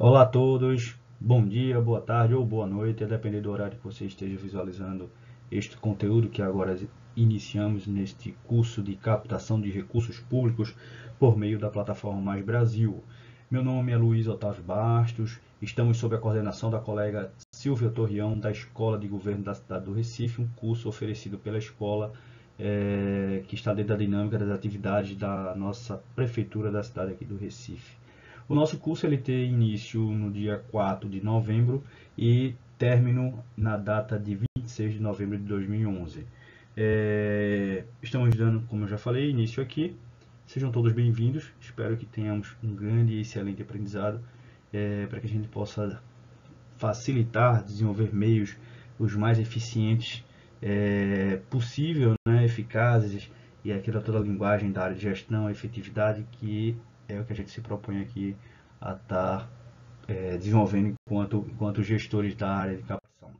Olá a todos, bom dia, boa tarde ou boa noite, a depender do horário que você esteja visualizando este conteúdo que agora iniciamos neste curso de captação de recursos públicos por meio da plataforma Mais Brasil. Meu nome é Luiz Otávio Bastos, estamos sob a coordenação da colega Silvia Torrião, da Escola de Governo da cidade do Recife, um curso oferecido pela escola que está dentro da dinâmica das atividades da nossa prefeitura da cidade aqui do Recife. O nosso curso ele tem início no dia 4 de novembro e término na data de 26 de novembro de 2011. Estamos dando, como eu já falei, início aqui. Sejam todos bem-vindos. Espero que tenhamos um grande e excelente aprendizado para que a gente possa facilitar, desenvolver meios os mais eficientes possível, né, eficazes, e aquela toda a linguagem da área de gestão, efetividade, que é o que a gente se propõe aqui a estar desenvolvendo enquanto gestores da área de captação.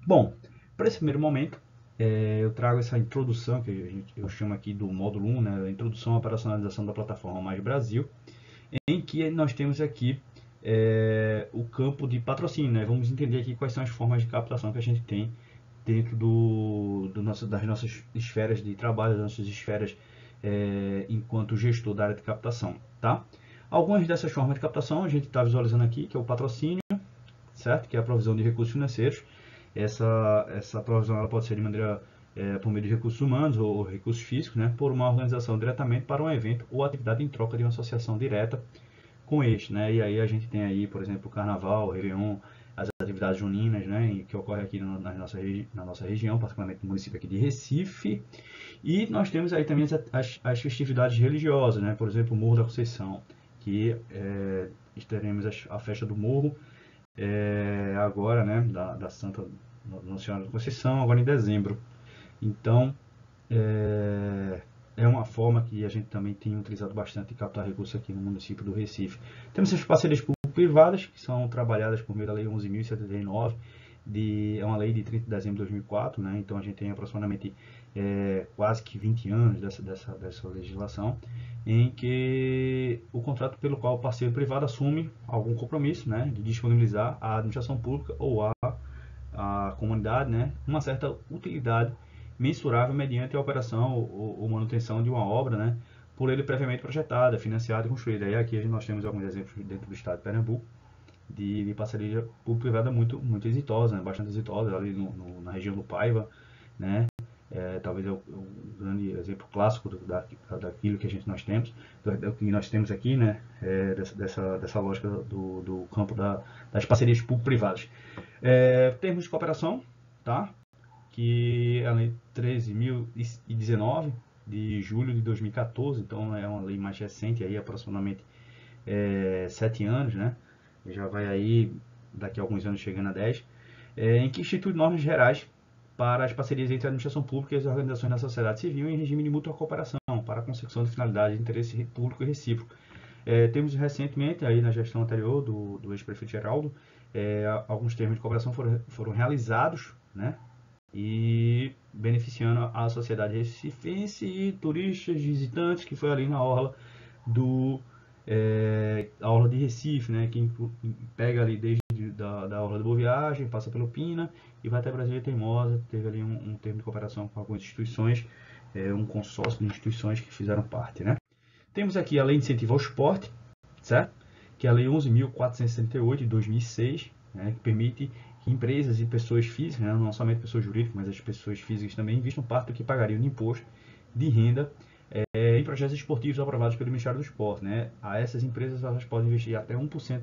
Bom, para esse primeiro momento, eu trago essa introdução, que eu chamo aqui do módulo 1, né, a introdução à operacionalização da plataforma Mais Brasil, em que nós temos aqui o campo de patrocínio, né? Vamos entender aqui quais são as formas de captação que a gente tem dentro das nossas esferas de trabalho, das nossas esferas enquanto gestor da área de captação, tá? Algumas dessas formas de captação a gente está visualizando aqui, que é o patrocínio, certo? Que é a provisão de recursos financeiros. Essa provisão ela pode ser de maneira por meio de recursos humanos ou recursos físicos, né? Por uma organização diretamente para um evento ou atividade em troca de uma associação direta com este, né? E aí a gente tem aí, por exemplo, o Carnaval, o Réveillon, as atividades juninas, né, que ocorre aqui na nossa região, particularmente no município aqui de Recife. E nós temos aí também as festividades religiosas, né, por exemplo, o Morro da Conceição, que teremos a festa do Morro agora, né, da Santa Nossa Senhora da Conceição, agora em dezembro. Então, é uma forma que a gente também tem utilizado bastante de captar recursos aqui no município do Recife. Temos as parcerias público-privadas, que são trabalhadas por meio da Lei 11.079, é uma lei de 30 de dezembro de 2004, né? Então a gente tem aproximadamente quase que 20 anos dessa legislação, em que o contrato pelo qual o parceiro privado assume algum compromisso, né, de disponibilizar à administração pública ou à comunidade, né, uma certa utilidade mensurável mediante a operação ou manutenção de uma obra, né, por ele previamente projetada, financiada e construída. E aqui nós temos alguns exemplos dentro do estado de Pernambuco de parceria público-privada muito exitosa, né, bastante exitosa, ali na região do Paiva, né, talvez é o grande exemplo clássico daquilo que nós temos aqui, né, dessa lógica do campo das parcerias público-privadas. Termos de cooperação, tá? Que é a Lei 13.019, de julho de 2014, então é uma lei mais recente, aí aproximadamente 7 anos, né? Já vai aí, daqui a alguns anos, chegando a 10, em que institui normas gerais para as parcerias entre a administração pública e as organizações da sociedade civil em regime de mútua cooperação, para a consecução de finalidades de interesse público e recíproco. Temos recentemente, aí na gestão anterior do ex-prefeito Geraldo, alguns termos de cooperação foram realizados, né, e beneficiando a sociedade recifense e turistas, visitantes, que foi ali na orla a orla de Recife, né, que pega ali desde da orla do Boa Viagem, passa pelo Pina e vai até Brasília Teimosa. Teve ali um termo de cooperação com algumas instituições, um consórcio de instituições que fizeram parte, né. Temos aqui a Lei de Incentivo ao Esporte, certo? Que é a Lei 11.468 de 2006, né, que permite que empresas e pessoas físicas, né, não somente pessoas jurídicas, mas as pessoas físicas também, investam parte do que pagariam de imposto de renda em projetos esportivos aprovados pelo Ministério do Esporte, né? A essas empresas elas podem investir até 1%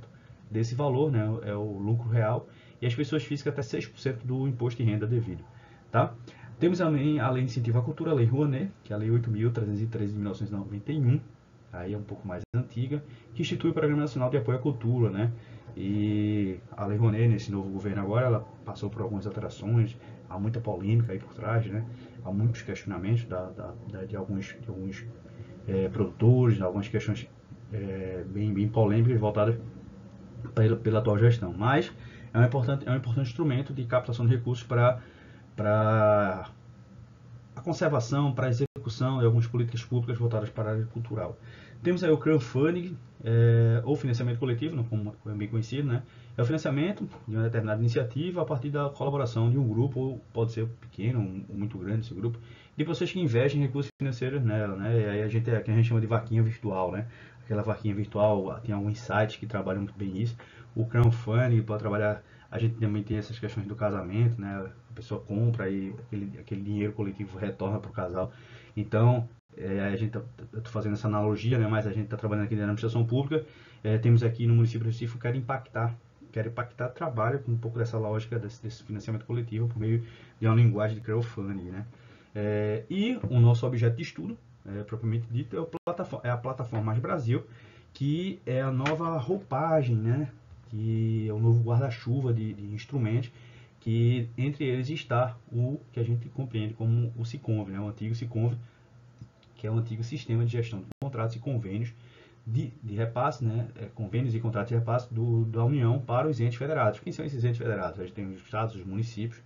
desse valor, né, é o lucro real, e as pessoas físicas até 6% do imposto de renda devido, tá? Temos também a Lei de Incentivo à Cultura, a Lei Rouanet, que é a Lei 8.313 de 1991, aí é um pouco mais antiga, que institui o Programa Nacional de Apoio à Cultura, né? E a Lei Rouanet, nesse novo governo agora, ela passou por algumas alterações, há muita polêmica aí por trás, né? Há muitos questionamentos de alguns produtores, algumas questões bem polêmicas voltadas pela atual gestão. Mas é um importante instrumento de captação de recursos para a conservação, para a execução execução de algumas políticas públicas voltadas para a área cultural. Temos aí o crowdfunding, ou financiamento coletivo, né, como é bem conhecido, né? É o financiamento de uma determinada iniciativa a partir da colaboração de um grupo, ou pode ser pequeno ou muito grande esse grupo, de pessoas que investem recursos financeiros nela, né? E aí a gente chama de vaquinha virtual, né? Aquela vaquinha virtual, tem alguns sites que trabalham muito bem isso. O crowdfunding pode trabalhar, a gente também tem essas questões do casamento, né? A pessoa compra e aquele dinheiro coletivo retorna para o casal. Então, a gente eu estou fazendo essa analogia, né? Mas a gente está trabalhando aqui na administração pública. Temos aqui no município de Recife, quer impactar trabalho com um pouco dessa lógica desse financiamento coletivo por meio de uma linguagem de crowdfunding, né? E o nosso objeto de estudo, propriamente dito, é a plataforma Mais Brasil, que é a nova roupagem, né? Que é o novo guarda-chuva de instrumentos, que entre eles está o que a gente compreende como o SICONV, né? O antigo SICONV, que é o antigo sistema de gestão de contratos e convênios de repasse, né? Convênios e contratos de repasse da União para os entes federados. Quem são esses entes federados? A gente tem os estados, os municípios,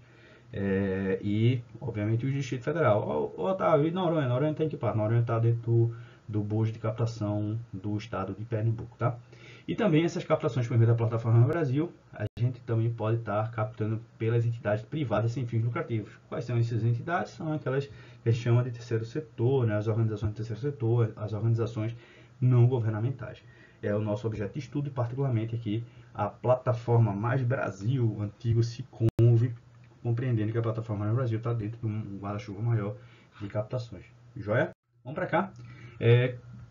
e, obviamente, o Distrito Federal. Otávio, e Noronha? Noronha tem que par. Noronha está dentro do bojo de captação do estado de Pernambuco, tá? E também essas captações por meio da plataforma Brasil, a gente também pode estar captando pelas entidades privadas sem fins lucrativos. Quais são essas entidades? São aquelas que a gente chama de terceiro setor, né? As organizações do terceiro setor, as organizações não governamentais. É o nosso objeto de estudo, e particularmente aqui a plataforma Mais Brasil, o antigo SICONV, compreendendo que a plataforma Mais Brasil está dentro de um guarda-chuva maior de captações. Joia? Vamos para cá.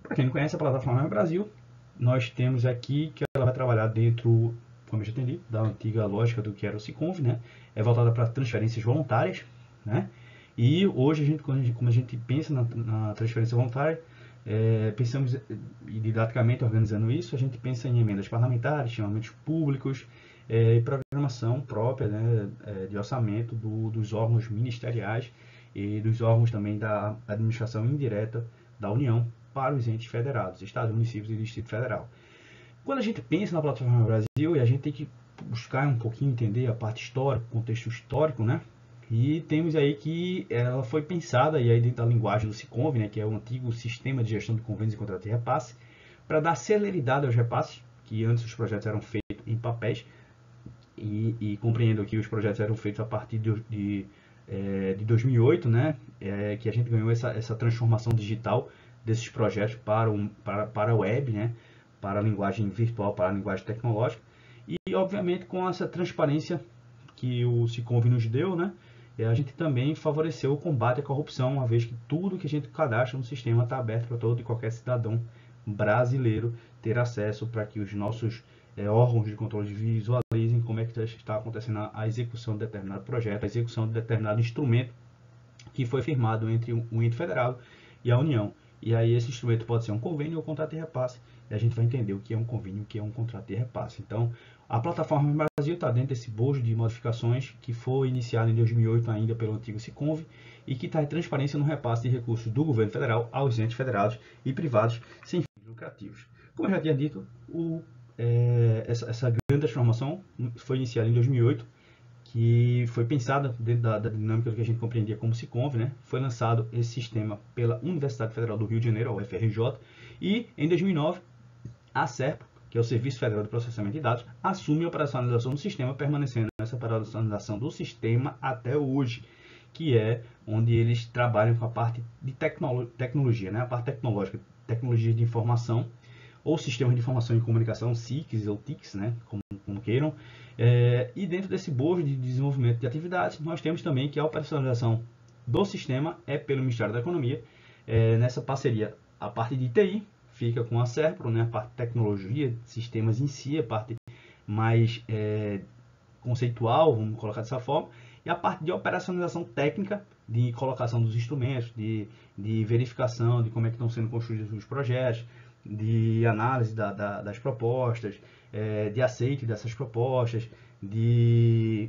Para quem não conhece a plataforma Mais Brasil, nós temos aqui que ela vai trabalhar dentro, como eu já entendi, da antiga lógica do que era o SICONV, né? É voltada para transferências voluntárias, né? E hoje, como a gente pensa na transferência voluntária, pensamos didaticamente organizando isso, a gente pensa em emendas parlamentares, chamamentos públicos, e programação própria, né, de orçamento dos órgãos ministeriais e dos órgãos também da administração indireta da União para os entes federados, estados, municípios e Distrito Federal. Quando a gente pensa na plataforma Brasil, e a gente tem que buscar um pouquinho entender a parte histórica, o contexto histórico, né? E temos aí que ela foi pensada, e aí dentro da linguagem do SICONV, né, que é o antigo sistema de gestão de convênios e contratos de repasse, para dar celeridade aos repasses, que antes os projetos eram feitos em papéis, e compreendo que os projetos eram feitos a partir de 2008, né, que a gente ganhou essa transformação digital desses projetos para a web, né, para a linguagem virtual, para a linguagem tecnológica, e obviamente com essa transparência que o SICONV nos deu, né, a gente também favoreceu o combate à corrupção, uma vez que tudo que a gente cadastra no sistema está aberto para todo e qualquer cidadão brasileiro ter acesso, para que os nossos órgãos de controle visualizem como é que está acontecendo a execução de determinado projeto, a execução de determinado instrumento que foi firmado entre o ente federal e a União. E aí esse instrumento pode ser um convênio ou um contrato de repasse, e a gente vai entender o que é um convênio e o que é um contrato de repasse. Então, a plataforma Brasil está dentro desse bojo de modificações que foi iniciado em 2008 ainda pelo antigo SICONV, e que está em transparência no repasse de recursos do governo federal aos entes federados e privados sem fins lucrativos. Como eu já tinha dito, essa grande transformação foi iniciada em 2008, que foi pensada dentro da dinâmica do que a gente compreendia como SICONV, né? Foi lançado esse sistema pela Universidade Federal do Rio de Janeiro, a UFRJ, e em 2009 a SERPRO, que é o Serviço Federal de Processamento de Dados, assume a operacionalização do sistema, permanecendo nessa operacionalização do sistema até hoje, que é onde eles trabalham com a parte de tecnologia, né? A parte tecnológica, tecnologia de informação, ou sistemas de informação e comunicação, SICs ou TICs, né? Como queiram. E dentro desse bojo de desenvolvimento de atividades, nós temos também que a operacionalização do sistema é pelo Ministério da Economia, nessa parceria, a parte de TI, fica com a SERPRO, né, a parte de tecnologia, sistemas em si, a parte mais conceitual, vamos colocar dessa forma, e a parte de operacionalização técnica, de colocação dos instrumentos, de verificação de como é que estão sendo construídos os projetos, de análise das propostas, de aceite dessas propostas,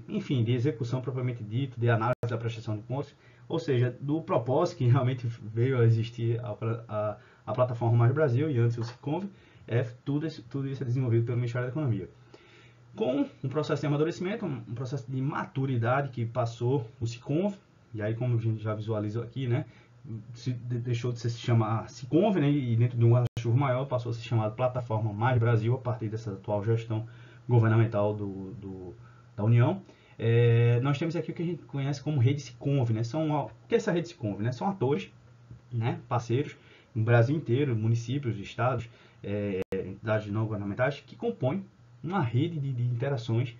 enfim, de execução propriamente dito, de análise da prestação de contas, ou seja, do propósito que realmente veio a existir a plataforma Mais Brasil, e antes o SICONV, tudo isso é desenvolvido pelo Ministério da Economia. Com um processo de amadurecimento, um processo de maturidade que passou o SICONV, e aí como a gente já visualizou aqui, né, deixou de se chamar Siconv, né, e dentro de um guarda-chuva maior passou a se chamar Plataforma Mais Brasil, a partir dessa atual gestão governamental da União. Nós temos aqui o que a gente conhece como rede Siconv, né? O que é essa rede Siconv? Né? São atores, né, parceiros no Brasil inteiro, municípios, estados, entidades não governamentais, que compõem uma rede de interações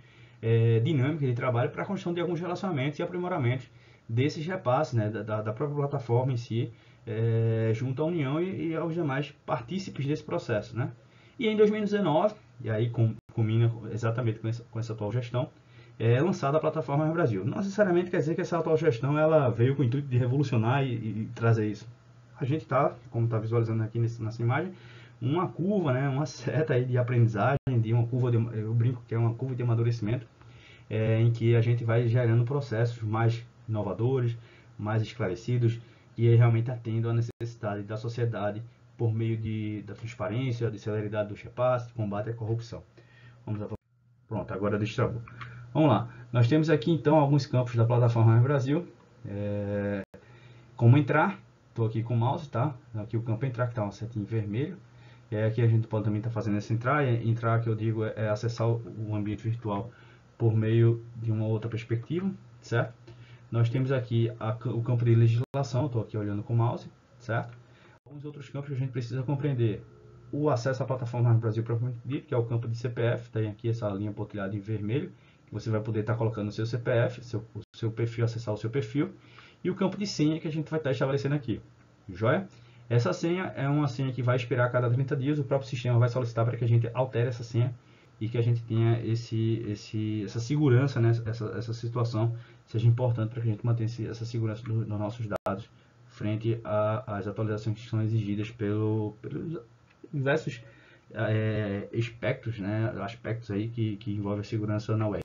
dinâmicas de trabalho para a construção de alguns relacionamentos e aprimoramentos desses repasses, né, da própria plataforma em si, junto à União e aos demais partícipes desse processo. Né? E em 2019, e aí combina exatamente com essa atual gestão, lançada a plataforma Mais Brasil. Não necessariamente quer dizer que essa atual gestão ela veio com o intuito de revolucionar e trazer isso. A gente está, como está visualizando aqui nessa imagem, uma curva, né, uma seta aí de aprendizagem, de uma curva eu brinco que é uma curva de amadurecimento, em que a gente vai gerando processos mais inovadores, mais esclarecidos e realmente atendo à necessidade da sociedade por meio da transparência, de celeridade dos repasses, de combate à corrupção. Pronto, agora destravou. Vamos lá. Nós temos aqui então alguns campos da plataforma Mais Brasil. Como entrar? Estou aqui com o mouse, tá? Aqui o campo entrar, que está uma setinha em vermelho. E aqui a gente pode também estar fazendo esse entrar. E entrar, que eu digo, é acessar o ambiente virtual por meio de uma outra perspectiva, certo? Nós temos aqui o campo de legislação, estou aqui olhando com o mouse, certo? Alguns outros campos que a gente precisa compreender. O acesso à plataforma Mais Brasil propriamente dito, que é o campo de CPF, tem aqui essa linha pontilhada em vermelho, que você vai poder estar colocando o seu CPF, o seu perfil, acessar o seu perfil, e o campo de senha que a gente vai estar estabelecendo aqui, joia? Essa senha é uma senha que vai expirar a cada 30 dias, o próprio sistema vai solicitar para que a gente altere essa senha e que a gente tenha essa segurança, né? essa situação seja importante para que a gente mantenha essa segurança dos nossos dados frente às atualizações que são exigidas pelos diversos espectros, né? Aspectos aí que envolvem a segurança na web.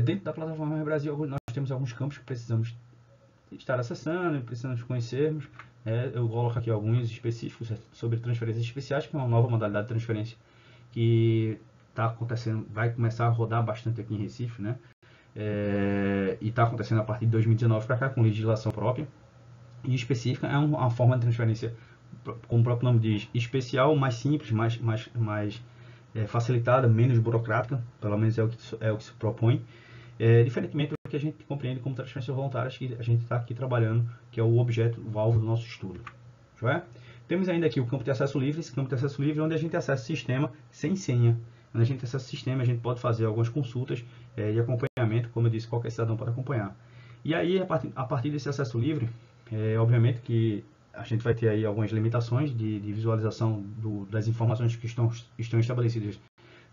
Dentro da plataforma Mais Brasil, nós temos alguns campos que precisamos estar acessando, precisamos conhecermos. Eu coloco aqui alguns específicos sobre transferências especiais, que é uma nova modalidade de transferência que está acontecendo, vai começar a rodar bastante aqui em Recife, né? E está acontecendo a partir de 2019 para cá, com legislação própria e específica. É uma forma de transferência, como o próprio nome diz, especial, mais simples, mais facilitada, menos burocrática, pelo menos é o que se propõe, diferentemente do que a gente compreende como transferências voluntárias, que a gente está aqui trabalhando, que é o objeto, o alvo do nosso estudo. Temos ainda aqui o campo de acesso livre, esse campo de acesso livre onde a gente acessa o sistema sem senha. Quando a gente acessa o sistema, a gente pode fazer algumas consultas de acompanhamento, como eu disse, qualquer cidadão pode acompanhar. E aí, a partir desse acesso livre, obviamente que a gente vai ter aí algumas limitações de visualização das informações que estão estabelecidas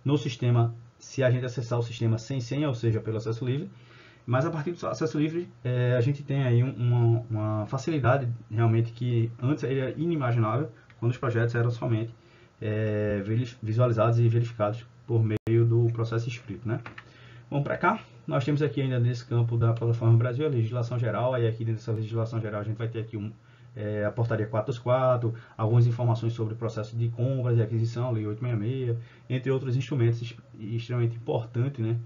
no sistema, se a gente acessar o sistema sem senha, ou seja, pelo acesso livre. Mas a partir do acesso livre, a gente tem aí uma facilidade realmente que antes era inimaginável, quando os projetos eram somente visualizados e verificados por meio do processo escrito, né? Vamos para cá. Nós temos aqui ainda nesse campo da plataforma Brasil a legislação geral. Aí aqui dentro dessa legislação geral a gente vai ter aqui a portaria 424, algumas informações sobre o processo de compras e aquisição, lei 866, entre outros instrumentos extremamente importantes, né,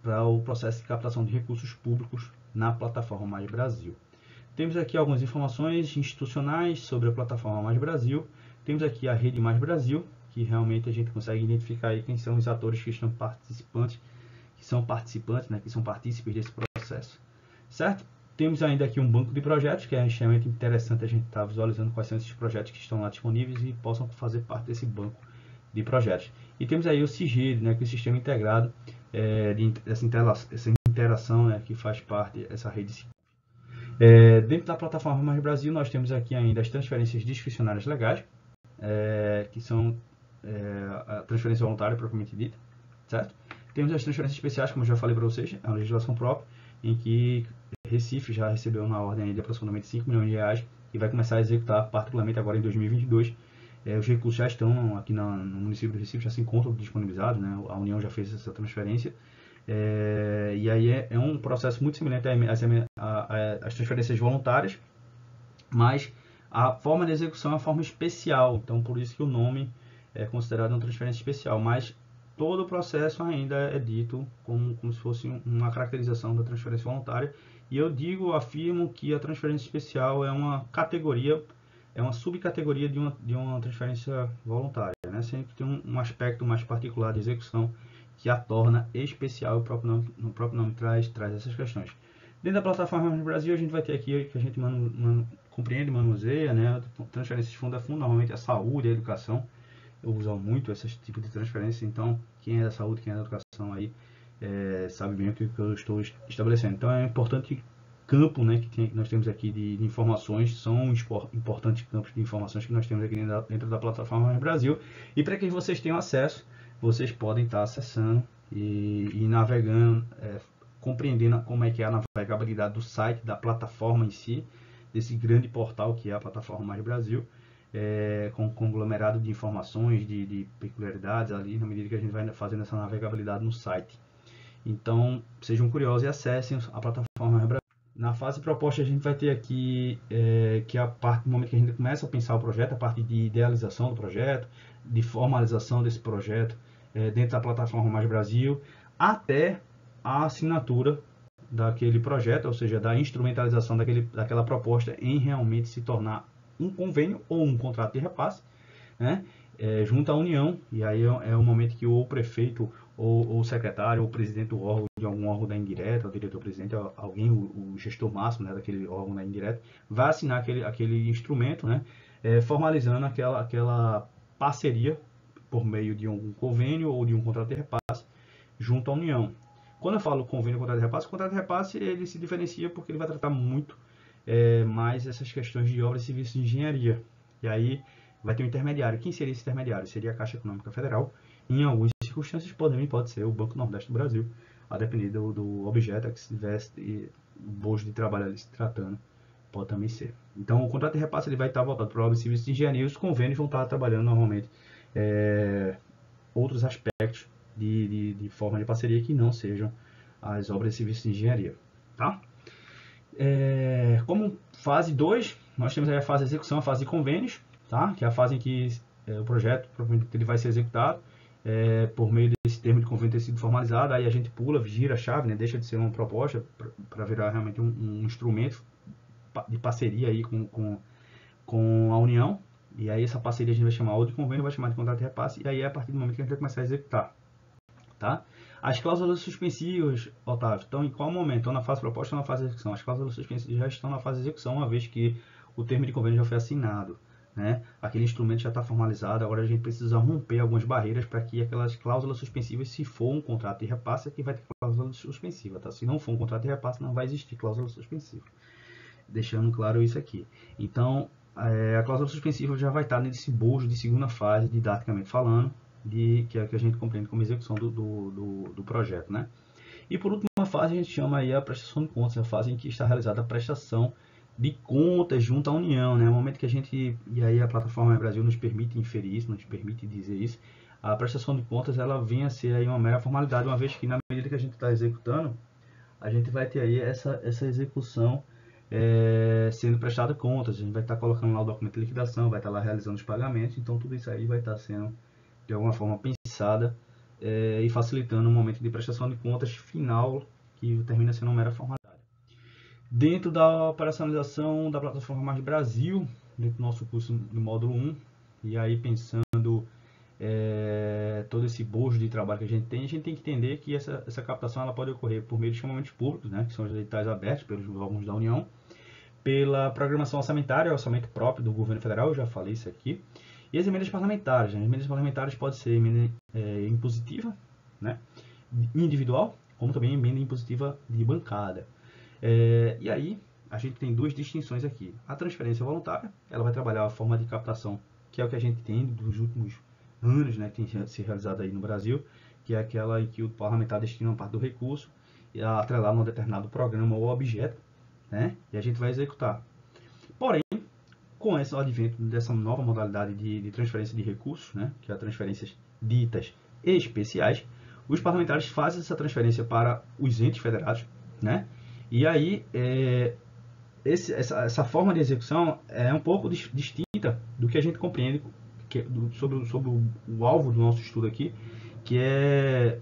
para o processo de captação de recursos públicos na plataforma Mais Brasil. Temos aqui algumas informações institucionais sobre a plataforma Mais Brasil. Temos aqui a rede Mais Brasil, que realmente a gente consegue identificar aí quem são os atores que são participantes, né, que são partícipes desse processo, certo? Temos ainda aqui um banco de projetos, que é extremamente interessante a gente estar visualizando quais são esses projetos que estão lá disponíveis e possam fazer parte desse banco de projetos. E temos aí o SIGID, né, que é o Sistema Integrado, essa interação, né, que faz parte dessa rede. Dentro da plataforma Mais Brasil, nós temos aqui ainda as transferências discricionárias legais, que são a transferência voluntária propriamente dita, certo? Temos as transferências especiais, como eu já falei para vocês, a legislação própria, em que Recife já recebeu na ordem de aproximadamente 5 milhões de reais e vai começar a executar, particularmente agora em 2022. Os recursos já estão aqui no município de Recife, já se encontram disponibilizados, né? A União já fez essa transferência. E aí é um processo muito semelhante às transferências voluntárias, mas a forma de execução é uma forma especial, então por isso que o nome é considerado uma transferência especial, mas todo o processo ainda é dito como se fosse uma caracterização da transferência voluntária. E eu afirmo que a transferência especial é uma categoria, é uma subcategoria de uma transferência voluntária, né? Sempre tem um aspecto mais particular de execução que a torna especial. O próprio nome traz essas questões. Dentro da plataforma no Brasil, a gente vai ter aqui que a gente compreende, manuseia, né? Transferências de fundo a fundo, normalmente a saúde, a educação. Eu uso muito esse tipo de transferência, então quem é da saúde, quem é da educação aí, sabe bem o que eu estou estabelecendo. Então é um importante campo, né, que nós temos aqui de informações, são importantes campos de informações que nós temos aqui dentro da plataforma no Brasil. E para que vocês tenham acesso, vocês podem estar acessando e navegando, compreendendo como é que é a navegabilidade do site, da plataforma em si, desse grande portal que é a plataforma Mais Brasil, com um conglomerado de informações, de peculiaridades ali, na medida que a gente vai fazendo essa navegabilidade no site. Então, sejam curiosos e acessem a plataforma Mais Brasil. Na fase proposta, a gente vai ter aqui, que é a parte do momento que a gente começa a pensar o projeto, a parte de idealização do projeto, de formalização desse projeto dentro da plataforma Mais Brasil, até a assinatura daquele projeto, ou seja, da instrumentalização daquela proposta em realmente se tornar um convênio ou um contrato de repasse, né, junto à União. E aí é o momento que o prefeito ou o secretário ou o presidente do órgão, de algum órgão da indireta, o diretor-presidente, alguém, o gestor máximo, né, daquele órgão da indireta, vai assinar aquele instrumento, né, formalizando aquela parceria por meio de um convênio ou de um contrato de repasse junto à União. Quando eu falo convênio e contrato de repasse, o contrato de repasse ele se diferencia porque ele vai tratar muito mais essas questões de obras e serviços de engenharia. E aí vai ter um intermediário. Quem seria esse intermediário? Seria a Caixa Econômica Federal. Em algumas circunstâncias pode ser o Banco Nordeste do Brasil, a depender do objeto que se tivesse bojo de trabalho ali se tratando, pode também ser. Então o contrato de repasse ele vai estar voltado para obras e serviços de engenharia, e os convênios vão estar trabalhando normalmente outros aspectos de forma de parceria que não sejam as obras e serviços de engenharia. Tá? Como fase 2, nós temos aí a fase de execução, a fase de convênios, tá? Que é a fase em que o projeto ele vai ser executado por meio desse termo de convênio ter sido formalizado. Aí a gente gira a chave, né? Deixa de ser uma proposta para virar realmente um instrumento de parceria aí com a União. E aí essa parceria a gente vai chamar ou de convênio, vai chamar de contrato de repasse, e aí é a partir do momento que a gente vai começar a executar. Tá? As cláusulas suspensivas, Otávio, estão em qual momento? Estão na fase proposta ou na fase de execução? As cláusulas suspensivas já estão na fase de execução, uma vez que o termo de convênio já foi assinado, né? Aquele instrumento já está formalizado, agora a gente precisa romper algumas barreiras para que aquelas cláusulas suspensivas, se for um contrato de repasse, aqui vai ter cláusula suspensiva, tá? Se não for um contrato de repasse, não vai existir cláusula suspensiva. Deixando claro isso aqui. Então, a cláusula suspensiva já vai estar nesse bojo de segunda fase, didaticamente falando, que é a que a gente compreende como execução do projeto, né? E por última fase, a gente chama aí a prestação de contas, a fase em que está realizada a prestação de contas junto à União, né? No momento que a gente, e aí a plataforma Brasil nos permite inferir isso, nos permite dizer isso, a prestação de contas ela vem a ser aí uma mera formalidade, uma vez que na medida que a gente está executando, a gente vai ter aí essa execução sendo prestada contas, a gente vai estar colocando lá o documento de liquidação, vai estar lá realizando os pagamentos, então tudo isso aí vai estar sendo de alguma forma pensada e facilitando o momento de prestação de contas final, que termina sendo uma mera formalidade. Dentro da operacionalização da plataforma Mais Brasil, dentro do nosso curso do módulo 1, e aí pensando todo esse bojo de trabalho que a gente tem que entender que essa captação ela pode ocorrer por meio de chamamentos públicos, né, que são os editais abertos pelos órgãos da União, pela programação orçamentária, orçamento próprio do governo federal, eu já falei isso aqui, e as emendas parlamentares. Né? As emendas parlamentares podem ser emenda impositiva, né, individual, como também emenda impositiva de bancada. E aí, a gente tem duas distinções aqui. A transferência voluntária, ela vai trabalhar a forma de captação, que é o que a gente tem dos últimos anos, né, que tem se realizado aí no Brasil, que é aquela em que o parlamentar destina uma parte do recurso e atrelar num determinado programa ou objeto, né, e a gente vai executar. Porém, com esse advento dessa nova modalidade de transferência de recursos, né, que é as transferências ditas especiais, os parlamentares fazem essa transferência para os entes federados, né, e aí essa forma de execução é um pouco distinta do que a gente compreende sobre o alvo do nosso estudo aqui, que é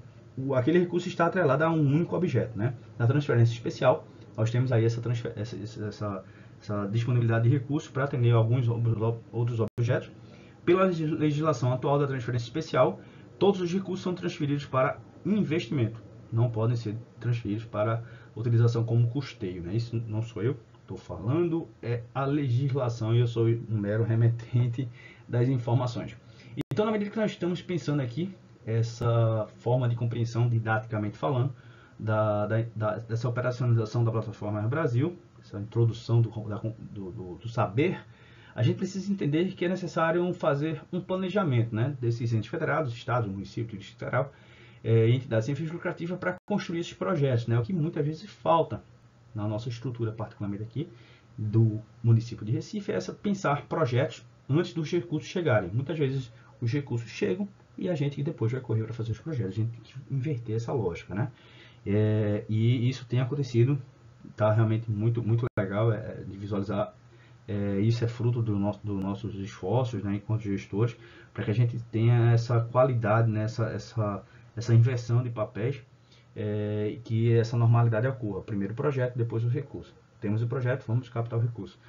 aquele recurso está atrelado a um único objeto, né? Na transferência especial, nós temos aí essa disponibilidade de recursos para atender alguns outros objetos. Pela legislação atual da transferência especial, todos os recursos são transferidos para investimento, não podem ser transferidos para utilização como custeio, né? Isso não sou eu estou falando, é a legislação, e eu sou um mero remetente das informações. Então, na medida que nós estamos pensando aqui essa forma de compreensão, didaticamente falando, dessa operacionalização da plataforma Brasil, essa introdução do saber, a gente precisa entender que é necessário fazer um planejamento, né, desses entes federados, estados, municípios, distrito federal, entidades sem fins lucrativas para construir esses projetos, né, o que muitas vezes falta na nossa estrutura, particularmente aqui do município de Recife, é pensar projetos antes dos recursos chegarem. Muitas vezes os recursos chegam e a gente depois vai correr para fazer os projetos. A gente tem que inverter essa lógica, né? E isso tem acontecido, está realmente muito legal de visualizar. Isso é fruto dos nossos esforços, né, enquanto gestores, para que a gente tenha essa qualidade, né, essa inversão de papéis, que essa normalidade ocorra. Primeiro o projeto, depois o recurso. Temos o projeto, vamos captar o recurso.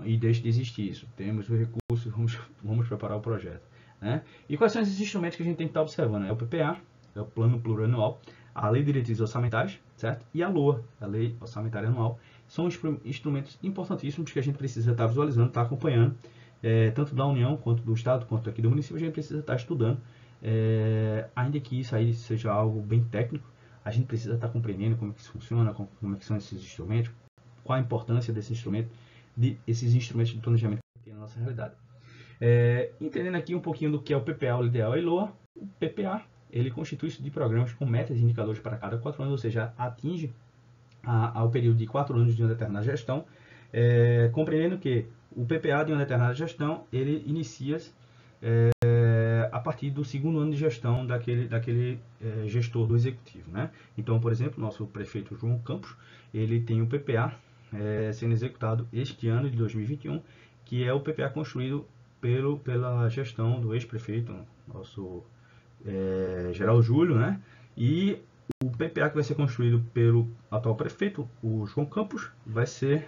E deixe de existir isso. Temos o recurso, vamos preparar o projeto, né? E quais são esses instrumentos que a gente tem que estar observando? É o PPA, é o Plano Plurianual, a Lei de Diretrizes Orçamentárias, certo? E a LOA, a Lei Orçamentária Anual. São instrumentos importantíssimos que a gente precisa estar visualizando, estar acompanhando, tanto da União, quanto do Estado, quanto aqui do município. A gente precisa estar estudando, ainda que isso aí seja algo bem técnico, a gente precisa estar compreendendo como é que isso funciona, como é que são esses instrumentos, qual a importância desses instrumentos de planejamento que tem na nossa realidade. Entendendo aqui um pouquinho do que é o PPA, o LDA e LOA, o PPA, ele constitui-se de programas com metas e indicadores para cada 4 anos, ou seja, atinge ao período de 4 anos de uma determinada gestão, compreendendo que o PPA de uma determinada gestão, ele inicia-se a partir do segundo ano de gestão daquele gestor do executivo, né? Então, por exemplo, nosso prefeito João Campos, ele tem o PPA sendo executado este ano de 2021, que é o PPA construído pela gestão do ex-prefeito, nosso Geraldo Júlio, né? E o PPA que vai ser construído pelo atual prefeito, o João Campos, vai ser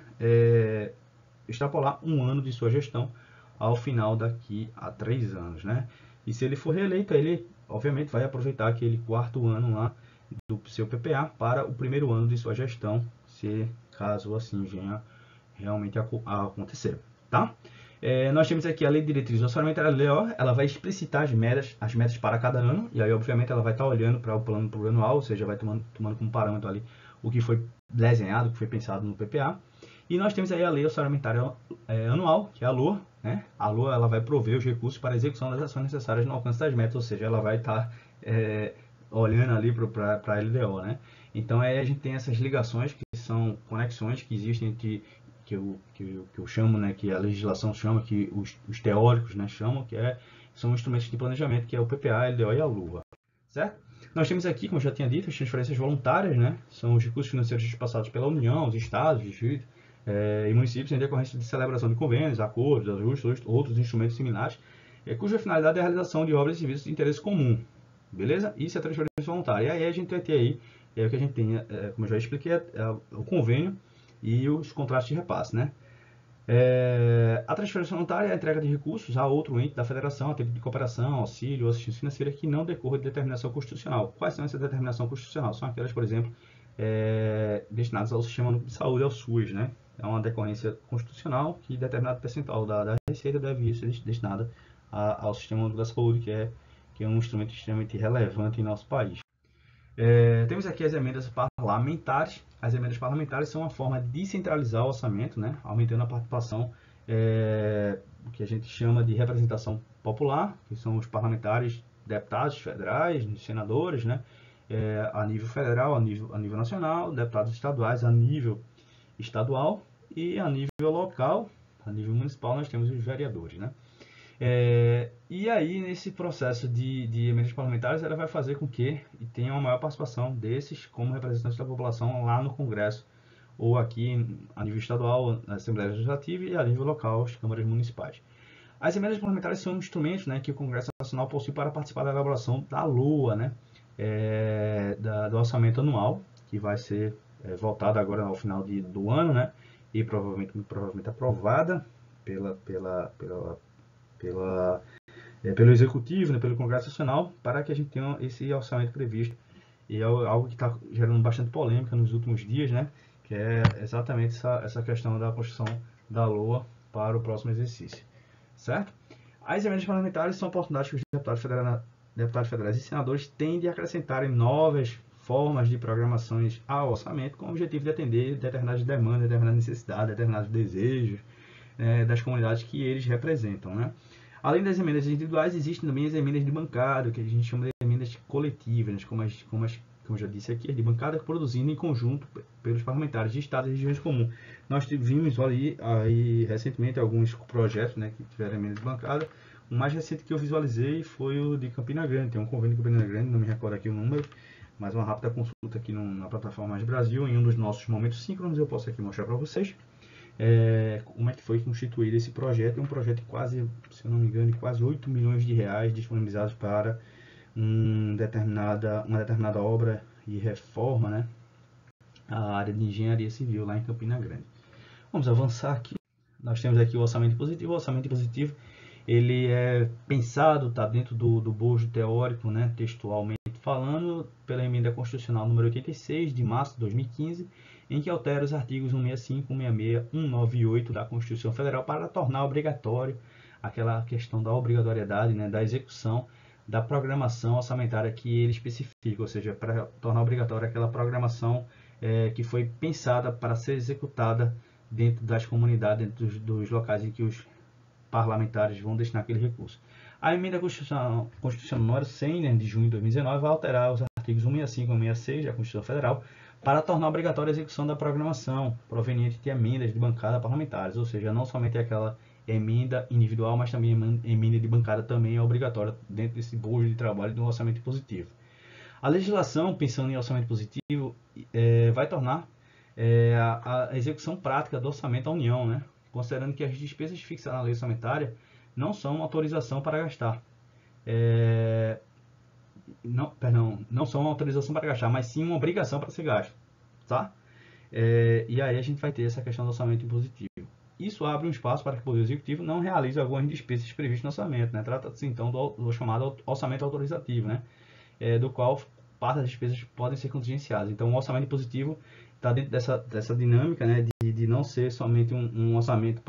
extrapolar um ano de sua gestão ao final daqui a 3 anos, né? E se ele for reeleito, ele obviamente vai aproveitar aquele 4º ano lá do seu PPA para o primeiro ano de sua gestão, se caso assim venha realmente a acontecer, tá? Nós temos aqui a Lei de Diretrizes Orçamentárias, LDO, ela vai explicitar as metas para cada ano, e aí obviamente ela vai estar olhando para o plano plurianual, ou seja, vai tomando como parâmetro ali o que foi desenhado, o que foi pensado no PPA. E nós temos aí a Lei Orçamentária Anual, que é a LOA, né? A LOA ela vai prover os recursos para a execução das ações necessárias no alcance das metas, ou seja, ela vai estar olhando ali para a LDO, né? Então a gente tem essas ligações, que são conexões que existem entre que eu chamo, né, que a legislação chama, que os teóricos, né, chamam, são instrumentos de planejamento, que é o PPA, a LDO e a LUA, certo? Nós temos aqui, como eu já tinha dito, as transferências voluntárias, né, são os recursos financeiros despassados pela União, os estados, distritos e municípios em decorrência de celebração de convênios, acordos, ajustes, outros instrumentos similares, cuja finalidade é a realização de obras e serviços de interesse comum, beleza? Isso é a transferência voluntária. E aí a gente vai ter aí, o que a gente tem, como eu já expliquei, o convênio e os contratos de repasse, né? A transferência voluntária é a entrega de recursos a outro ente da federação, a título de cooperação, auxílio ou assistência financeira que não decorra de determinação constitucional. Quais são essas determinações constitucionais? São aquelas, por exemplo, destinadas ao Sistema Único de Saúde, ao SUS, né? É uma decorrência constitucional que determinado percentual da receita deve ser destinada ao Sistema Único da Saúde, que é um instrumento extremamente relevante em nosso país. Temos aqui as emendas parlamentares. As emendas parlamentares são uma forma de descentralizar o orçamento, né, aumentando a participação, que a gente chama de representação popular, que são os parlamentares, deputados federais, senadores, né, a nível federal, a nível nacional, deputados estaduais a nível estadual e a nível local, a nível municipal, nós temos os vereadores, né. E aí, nesse processo de emendas parlamentares, ela vai fazer com que tenha uma maior participação desses como representantes da população lá no Congresso, ou aqui a nível estadual, na Assembleia Legislativa, e a nível local, as câmaras municipais. As emendas parlamentares são instrumentos, né, que o Congresso Nacional possui para participar da elaboração da LOA, né, do orçamento anual, que vai ser voltada agora ao final do ano, né, e provavelmente aprovada pelo Executivo, né, pelo Congresso Nacional, para que a gente tenha esse orçamento previsto. E é algo que está gerando bastante polêmica nos últimos dias, né, que é exatamente essa questão da construção da LOA para o próximo exercício, certo? As emendas parlamentares são oportunidades que os deputados federais e senadores têm de acrescentarem novas formas de programações ao orçamento com o objetivo de atender determinadas demandas, determinadas necessidades, determinados desejos das comunidades que eles representam, né? Além das emendas individuais, existem também as emendas de bancada, que a gente chama de emendas coletivas, como eu já disse aqui, as de bancada produzindo em conjunto pelos parlamentares de estados e regiões comuns. Nós vimos aí recentemente alguns projetos, né, que tiveram emendas de bancada. O mais recente que eu visualizei foi o de Campina Grande. Tem um convênio de Campina Grande, não me recordo aqui o número, mas uma rápida consulta aqui na plataforma Mais Brasil, em um dos nossos momentos síncronos, eu posso aqui mostrar para vocês. Como é que foi constituído esse projeto. É um projeto de quase, se eu não me engano, de quase 8 milhões de reais disponibilizados para uma determinada obra e reforma, né, a área de engenharia civil lá em Campina Grande. Vamos avançar aqui. Nós temos aqui o orçamento positivo. O orçamento positivo, ele é pensado, está dentro do bojo teórico, né, textualmente falando, pela emenda constitucional número 86 de março de 2015, em que altera os artigos 165, 166, 198 da Constituição Federal para tornar obrigatório aquela questão da obrigatoriedade, né, da execução da programação orçamentária que ele especifica, ou seja, para tornar obrigatória aquela programação que foi pensada para ser executada dentro das comunidades, dentro dos locais em que os parlamentares vão destinar aquele recurso. A emenda constitucional número 100, né, de junho de 2019, vai alterar os artigos 165 e 166 da Constituição Federal para tornar obrigatória a execução da programação proveniente de emendas de bancada parlamentares, ou seja, não somente aquela emenda individual, mas também emenda de bancada também é obrigatória dentro desse bojo de trabalho do orçamento positivo. A legislação, pensando em orçamento positivo, vai tornar a execução prática do orçamento da União, né? Considerando que as despesas fixadas na lei orçamentária não são uma autorização para gastar. Não são uma autorização para gastar, mas sim uma obrigação para ser gasto, tá? E aí a gente vai ter essa questão do orçamento impositivo. Isso abre um espaço para que o Poder Executivo não realize algumas despesas previstas no orçamento, né? Trata-se então do chamado orçamento autorizativo, né? Do qual parte das despesas podem ser contingenciadas. Então o orçamento impositivo está dentro dessa dinâmica, né? De não ser somente um orçamento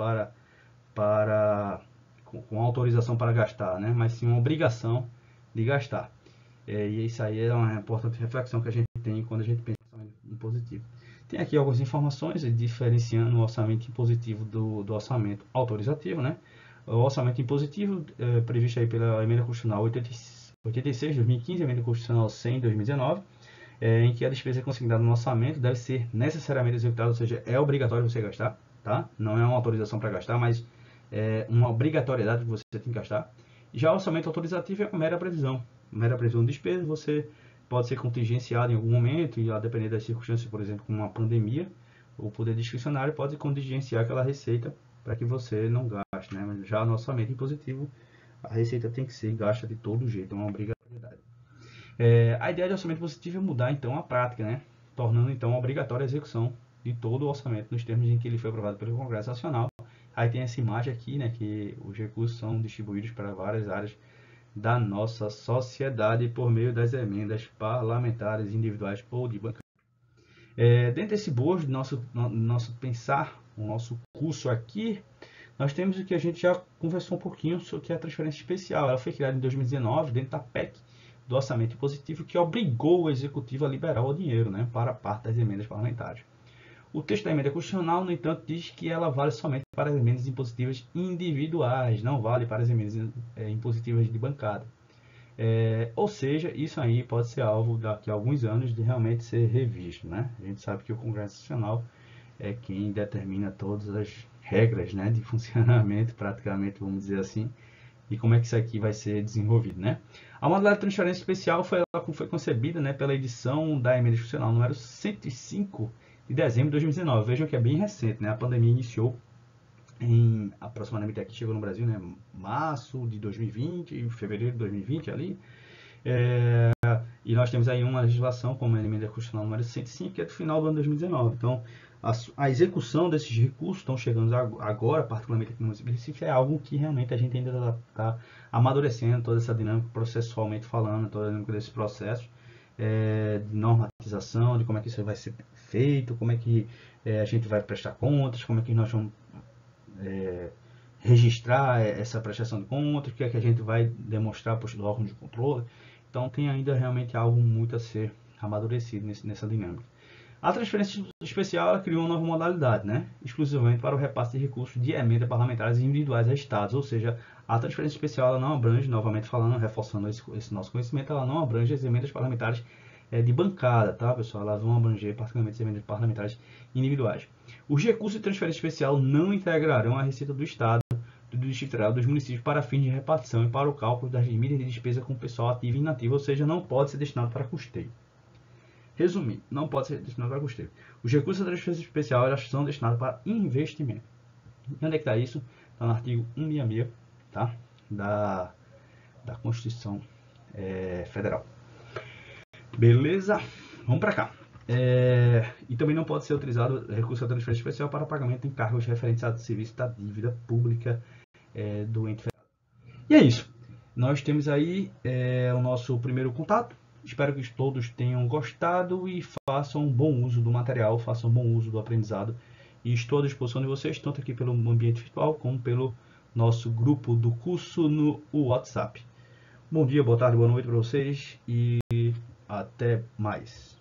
com autorização para gastar, né? Mas sim uma obrigação de gastar. E isso aí é uma importante reflexão que a gente tem quando a gente pensa em orçamento impositivo. Tem aqui algumas informações diferenciando o orçamento impositivo do orçamento autorizativo, né? O orçamento impositivo previsto aí pela emenda constitucional 86 de 2015, emenda constitucional 100 de 2019, em que a despesa consignada no orçamento deve ser necessariamente executada, ou seja, é obrigatório você gastar, tá? Não é uma autorização para gastar, mas é uma obrigatoriedade que você tem que gastar. Já o orçamento autorizativo é uma mera previsão de despesa. Você pode ser contingenciado em algum momento, e a depender das circunstâncias, por exemplo, como uma pandemia, o poder discricionário pode contingenciar aquela receita para que você não gaste, né? Mas já no orçamento impositivo, a receita tem que ser gasta de todo jeito, é uma obrigatoriedade. A ideia de orçamento positivo é mudar então a prática, né? Tornando então obrigatória a execução de todo o orçamento nos termos em que ele foi aprovado pelo Congresso Nacional. Aí tem essa imagem aqui, né, que os recursos são distribuídos para várias áreas da nossa sociedade por meio das emendas parlamentares individuais ou de bancada. Dentro desse bojo do nosso pensar, o nosso curso aqui, nós temos o que a gente já conversou um pouquinho sobre a transferência especial. Ela foi criada em 2019 dentro da PEC do orçamento positivo, que obrigou o executivo a liberar o dinheiro, né, para parte das emendas parlamentares. O texto da emenda constitucional, no entanto, diz que ela vale somente para as emendas impositivas individuais, não vale para as emendas impositivas de bancada. Ou seja, isso aí pode ser alvo daqui a alguns anos de realmente ser revisto, né? A gente sabe que o Congresso Nacional é quem determina todas as regras, né, de funcionamento, praticamente, vamos dizer assim, e como é que isso aqui vai ser desenvolvido, né? A modalidade de transferência especial foi concebida, né, pela edição da emenda constitucional número 105 de dezembro de 2019. Vejam que é bem recente, né? A pandemia iniciou em aproximadamente aqui chegou no Brasil, né, março de 2020, fevereiro de 2020 ali. E nós temos aí uma legislação, como a emenda constitucional número 105, que é do final do ano 2019. Então, a execução desses recursos estão chegando agora, particularmente aqui no município de Recife, é algo que realmente a gente ainda está amadurecendo, toda essa dinâmica processualmente falando, toda a dinâmica desses processos, de normatização, de como é que isso vai ser feito, como é que a gente vai prestar contas, como é que nós vamos registrar essa prestação de contas, o que é que a gente vai demonstrar para os órgãos de controle. Então tem ainda realmente algo muito a ser amadurecido nessa dinâmica. A transferência especial ela criou uma nova modalidade, né? Exclusivamente para o repasse de recursos de emenda parlamentares individuais a estados, ou seja, a transferência especial ela não abrange, novamente falando, reforçando esse nosso conhecimento, ela não abrange as emendas parlamentares de bancada, tá, pessoal? Elas vão abranger particularmente as emendas parlamentares individuais. Os recursos de transferência especial não integrarão a receita do Estado, do Distrito Federal, dos municípios para fins de repartição e para o cálculo das limites de despesa com pessoal ativo e inativo, ou seja, não pode ser destinado para custeio. Resumindo, não pode ser destinado para custeio. Os recursos da transferência especial elas são destinados para investimento. E onde é que está isso? Está no artigo 166, tá? da Constituição Federal. Beleza? Vamos para cá. E também não pode ser utilizado recurso da transferência especial para pagamento de encargos referentes a serviço da dívida pública do ente federal. E é isso. Nós temos aí o nosso primeiro contato. Espero que todos tenham gostado e façam um bom uso do material, façam um bom uso do aprendizado. E estou à disposição de vocês, tanto aqui pelo ambiente virtual, como pelo nosso grupo do curso no WhatsApp. Bom dia, boa tarde, boa noite para vocês e até mais.